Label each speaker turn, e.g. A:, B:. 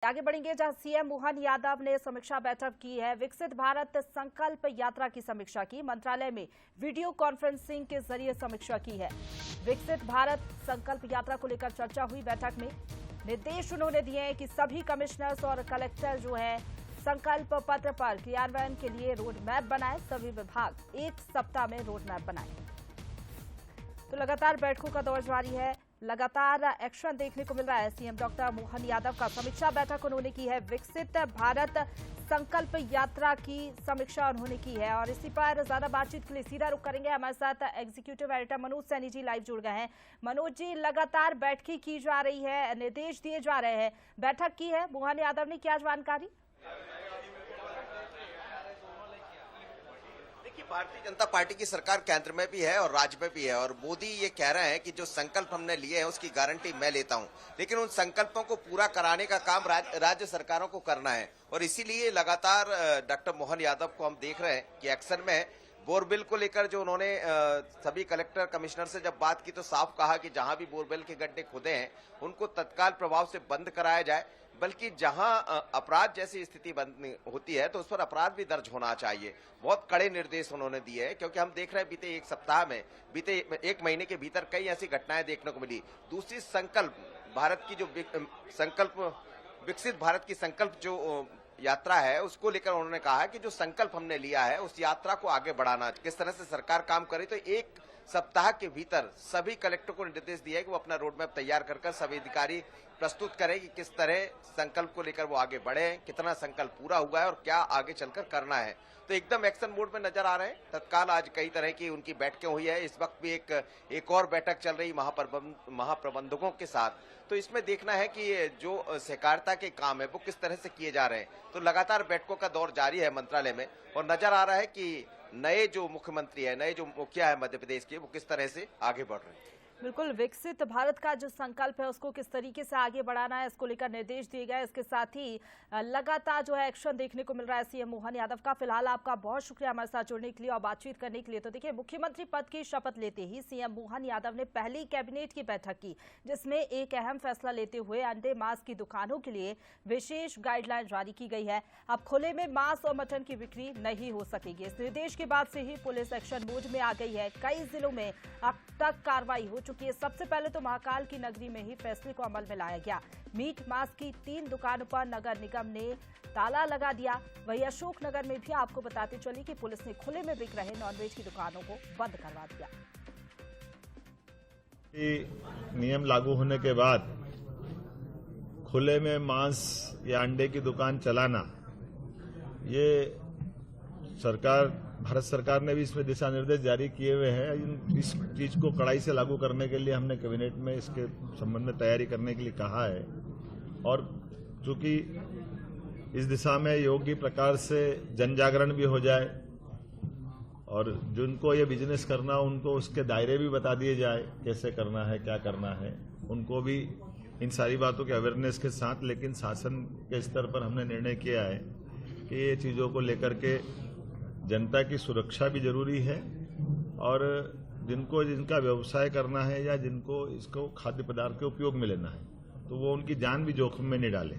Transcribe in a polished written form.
A: आगे बढ़ेंगे जहां सीएम मोहन यादव ने समीक्षा बैठक की है। विकसित भारत संकल्प यात्रा की समीक्षा की। मंत्रालय में वीडियो कॉन्फ्रेंसिंग के जरिए समीक्षा की है। विकसित भारत संकल्प यात्रा को लेकर चर्चा हुई। बैठक में निर्देश उन्होंने दिए हैं कि सभी कमिश्नर्स और कलेक्टर जो है संकल्प पत्र पर क्रियान्वयन के लिए रोड मैप बनाए। सभी विभाग 1 सप्ताह में रोड मैप बनाए। तो लगातार बैठकों का दौर जारी है, लगातार एक्शन देखने को मिल रहा है। सीएम डॉक्टर मोहन यादव का समीक्षा बैठक उन्होंने की है। विकसित भारत संकल्प यात्रा की समीक्षा उन्होंने की है और इसी पर ज्यादा बातचीत के लिए सीधा रुख करेंगे। हमारे साथ executive editor Manoj Saini ji live जुड़ गए हैं। मनोज जी, लगातार बैठकें की जा रही है, निर्देश दिए जा रहे हैं, बैठक की है, मोहन यादव ने क्या जानकारी?
B: भारतीय जनता पार्टी की सरकार केंद्र में भी है और राज्य में भी है और मोदी ये कह रहे हैं कि जो संकल्प हमने लिए हैं उसकी गारंटी मैं लेता हूं, लेकिन उन संकल्पों को पूरा कराने का काम राज्य सरकारों को करना है। और इसीलिए लगातार डॉक्टर मोहन यादव को हम देख रहे हैं कि एक्शन में बोरवेल को लेकर जो उन्होंने सभी कलेक्टर कमिश्नर से जब बात की तो साफ कहा कि जहां भी बोरवेल के गड्ढे खुदे हैं उनको तत्काल प्रभाव से बंद कराया जाए, बल्कि जहां अपराध जैसी स्थिति होती है तो उस पर अपराध भी दर्ज होना चाहिए। बहुत कड़े निर्देश उन्होंने दिए हैं क्योंकि हम देख रहे हैं बीते 1 सप्ताह में, बीते 1 महीने के भीतर कई ऐसी घटनाएं देखने को मिली। दूसरी संकल्प भारत की जो विकसित भारत की संकल्प जो यात्रा है उसको लेकर उन्होंने कहा कि जो संकल्प हमने लिया है उस यात्रा को आगे बढ़ाना, किस तरह से सरकार काम करे। तो 1 सप्ताह के भीतर सभी कलेक्टर को निर्देश दिया है कि वो अपना रोड मैप तैयार कर सभी अधिकारी प्रस्तुत करें कि किस तरह संकल्प को लेकर वो आगे बढ़े, कितना संकल्प पूरा हुआ है और क्या आगे चलकर करना है। तो एकदम एक्शन मोड में नजर आ रहे हैं। तत्काल आज कई तरह की उनकी बैठकें हुई है। इस वक्त भी एक और बैठक चल रही महाप्रबंधकों के साथ। तो इसमें देखना है कि जो सहकारिता के काम है वो किस तरह से किए जा रहे हैं। तो लगातार बैठकों का दौर जारी है मंत्रालय में और नजर आ रहा है कि नए जो मुख्यमंत्री है, नए जो मुखिया है मध्य प्रदेश के, वो किस तरह से आगे बढ़ रहे हैं।
A: बिल्कुल, विकसित भारत का जो संकल्प है उसको किस तरीके से आगे बढ़ाना है इसको लेकर निर्देश दिए गए। इसके साथ ही लगातार जो है एक्शन देखने को मिल रहा है सीएम मोहन यादव का। फिलहाल आपका बहुत शुक्रिया हमारे साथ जुड़ने के लिए और बातचीत करने के लिए। तो देखिए, मुख्यमंत्री पद की शपथ लेते ही सीएम मोहन यादव ने पहली कैबिनेट की बैठक की, जिसमें एक अहम फैसला लेते हुए अंडे मांस की दुकानों के लिए विशेष गाइडलाइन जारी की गई है। अब खुले में मांस और मटन की बिक्री नहीं हो सकेगी। इस निर्देश के बाद से ही पुलिस एक्शन मोड में आ गई है। कई जिलों में अब तक कार्रवाई हो चुकी है। सबसे पहले तो महाकाल की नगरी में ही फैसले को अमल में लाया गया। मीट मांस की 3 दुकानों पर नगर निगम ने ताला लगा दिया। वहीं अशोक नगर में भी आपको बताते चली कि पुलिस ने खुले में बिक रहे नॉनवेज की दुकानों को बंद करवा दिया।
C: नियम लागू होने के बाद खुले में मांस या अंडे की दुकान चलाना, ये भारत सरकार ने भी इसमें दिशा निर्देश जारी किए हुए हैं। इस चीज को कड़ाई से लागू करने के लिए हमने कैबिनेट में इसके संबंध में तैयारी करने के लिए कहा है और चूंकि इस दिशा में योग्य प्रकार से जन जागरण भी हो जाए और जिनको ये बिजनेस करना उनको उसके दायरे भी बता दिए जाए, कैसे करना है, क्या करना है, उनको भी इन सारी बातों के अवेयरनेस के साथ। लेकिन शासन के स्तर पर हमने निर्णय किया है कि ये चीजों को लेकर के जनता की सुरक्षा भी जरूरी है और जिनका व्यवसाय करना है या जिनको इसको खाद्य पदार्थ के उपयोग में लेना है तो वो उनकी जान भी जोखिम में नहीं डालें।